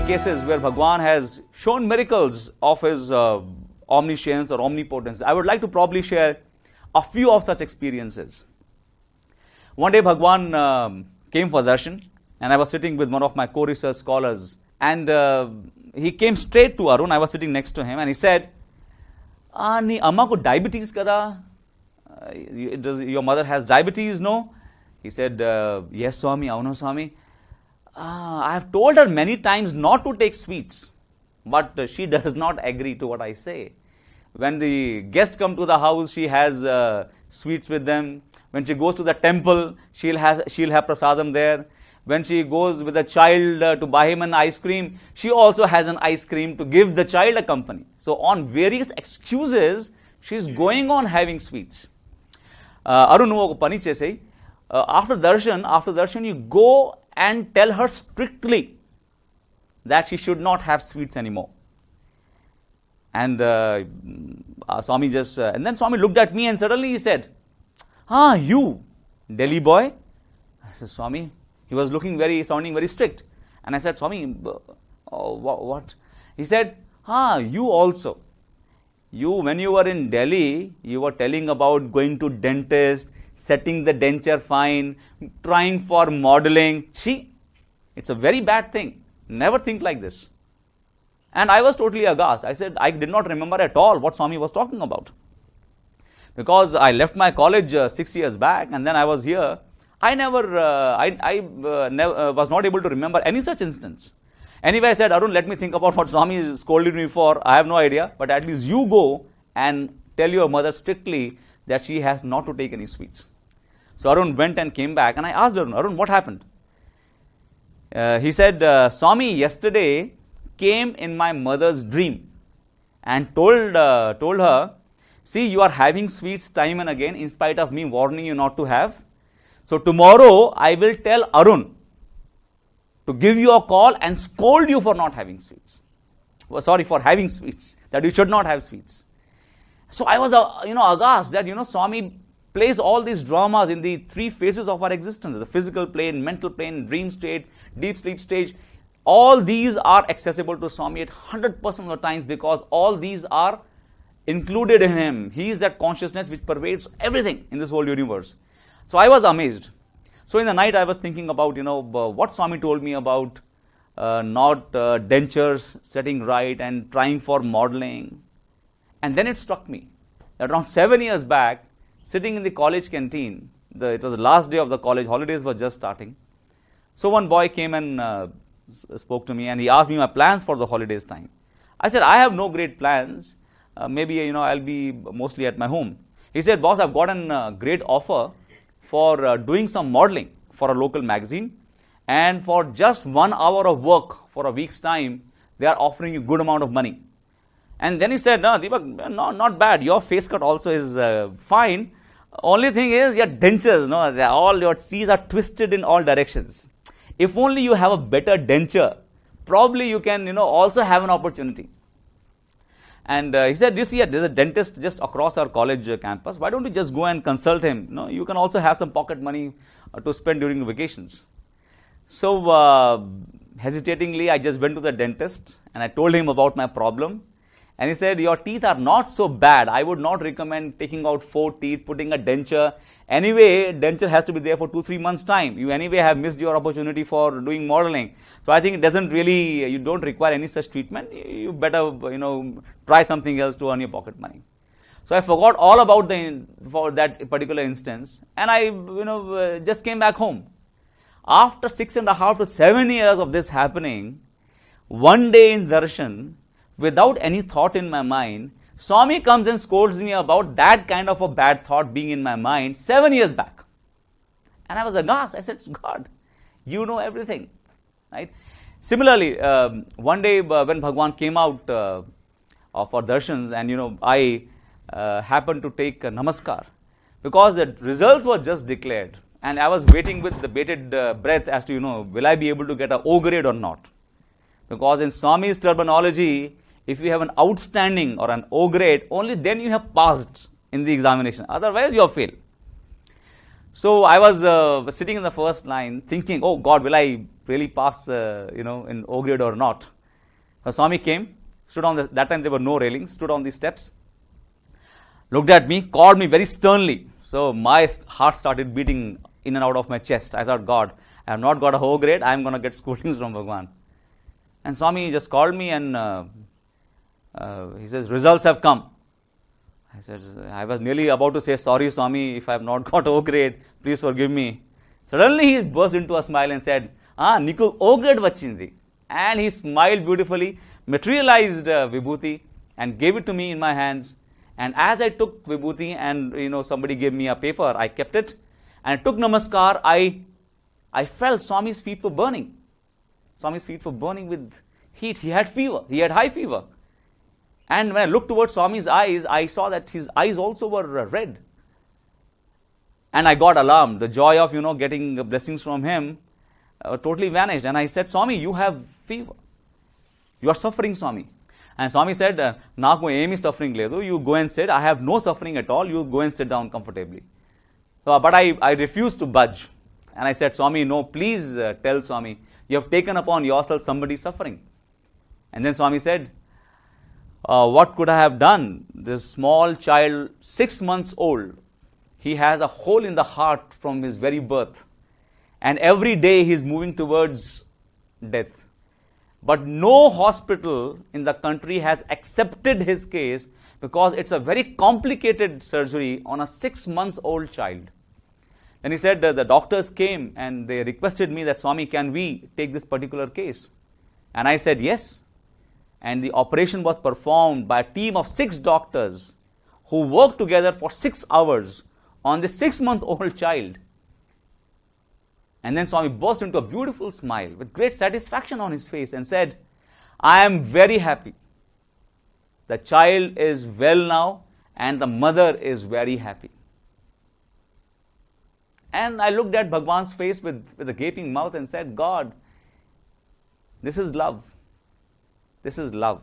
cases where Bhagwan has shown miracles of his omniscience or omnipotence. I would like to probably share a few of such experiences. One day Bhagwan came for darshan, and I was sitting with one of my co-research scholars, and he came straight to Arun. I was sitting next to him, and he said, "Ni amma ko diabetes kada? Your mother has diabetes, no?" He said, "Yes, Swami, avunu Swami. I have told her many times not to take sweets, but she does not agree to what I say. When the guests come to the house, she has sweets with them. When she goes to the temple, she'll have prasadam there. When she goes with the child to buy him an ice cream, she also has an ice cream to give the child a company. So on various excuses, she's going on having sweets." Arun wo paniche say, after darshan, you go and tell her strictly that she should not have sweets anymore. And Swami just, and then Swami looked at me and suddenly he said, "You, Delhi boy?" I said, "Swami," he was sounding very strict. And I said, "Swami, what?" He said, "You also. When you were in Delhi, you were telling about going to dentist, setting the denture fine, trying for modeling. See, it's a very bad thing. Never think like this." And I was totally aghast. I said, I did not remember at all what Swami was talking about. Because I left my college 6 years back, and then I was here. I was not able to remember any such instance. Anyway, I said, "Arun, let me think about what Swami scolded me for. I have no idea, but at least you go and tell your mother strictly that she has not to take any sweets." So Arun went and came back, and I asked Arun, "What happened?" He said, "Swami yesterday came in my mother's dream and told her, 'See, you are having sweets time and again in spite of me warning you not to have. So tomorrow I will tell Arun to give you a call and scold you for not having sweets. For having sweets, that you should not have sweets.'" So I was, aghast that, Swami plays all these dramas in the three phases of our existence: the physical plane, mental plane, dream state, deep sleep stage. All these are accessible to Swami at 100% of the times because all these are included in him. He is that consciousness which pervades everything in this whole universe. So I was amazed. So in the night I was thinking about, what Swami told me about not dentures setting right and trying for modeling. And then it struck me that around 7 years back, sitting in the college canteen, it was the last day of the college, holidays were just starting. So one boy came and spoke to me, and he asked me my plans for the holidays time. I said, "I have no great plans. Maybe, I'll be mostly at my home." He said, "Boss, I've gotten a great offer for doing some modeling for a local magazine, and for just 1 hour of work for a week's time, they are offering you good amount of money." And then he said, "No, Deepak, not bad. Your face cut also is fine. Only thing is your dentures, all your teeth are twisted in all directions. If only you have a better denture, probably you can, also have an opportunity." And he said, "You see, there's a dentist just across our college campus. Why don't you just go and consult him? You can also have some pocket money to spend during the vacations." So hesitatingly, I just went to the dentist and I told him about my problem. And he said, "Your teeth are not so bad. I would not recommend taking out 4 teeth, putting a denture. Anyway, denture has to be there for 2-3 months time. You anyway have missed your opportunity for doing modeling. So I think it doesn't really, you don't require any such treatment. You better, try something else to earn your pocket money." So I forgot all about for that particular instance, and I, just came back home. After 6.5 to 7 years of this happening, one day in darshan, without any thought in my mind, Swami comes and scolds me about that kind of a bad thought being in my mind 7 years back. And I was aghast. I said, "God, you know everything." Right? Similarly, one day when Bhagwan came out for darshans, and I happened to take a namaskar because the results were just declared, and I was waiting with the bated breath as to, will I be able to get an O grade or not? Because in Swami's terminology, if you have an outstanding or an O grade, only then you have passed in the examination. Otherwise, you have failed. So I was sitting in the first line thinking, "Oh God, will I really pass, in O grade or not?" So Swami came, stood on that time there were no railings, stood on the steps, looked at me, called me very sternly. So my heart started beating in and out of my chest. I thought, God, I have not got a O grade, I am going to get scoldings from Bhagwan. And Swami just called me and he says, results have come. I said, I was nearly about to say, sorry Swami, if I have not got O grade, please forgive me. Suddenly he burst into a smile and said, Niku O grade vachindi. And he smiled beautifully, materialized Vibhuti and gave it to me in my hands. And as I took Vibhuti and somebody gave me a paper, I kept it and took namaskar. I felt Swami's feet were burning. Swami's feet were burning with heat. He had fever. He had high fever. And when I looked towards Swami's eyes, I saw that his eyes also were red. And I got alarmed. The joy of, getting blessings from him totally vanished. And I said, Swami, you have fever. You are suffering, Swami. And Swami said, Naku emi suffering ledu. You go and sit. I have no suffering at all. You go and sit down comfortably. But I refused to budge. And I said, Swami, no, please tell Swami, you have taken upon yourself somebody's suffering. And then Swami said, what could I have done? This small child, 6 months old, he has a hole in the heart from his very birth. And every day he is moving towards death. But no hospital in the country has accepted his case because it's a very complicated surgery on a 6 months old child. Then he said the doctors came and they requested me that, Swami, can we take this particular case? And I said yes. And the operation was performed by a team of 6 doctors who worked together for 6 hours on this 6-month-old child. And then Swami burst into a beautiful smile with great satisfaction on his face and said, I am very happy. The child is well now and the mother is very happy. And I looked at Bhagwan's face with a gaping mouth and said, God, this is love. This is love.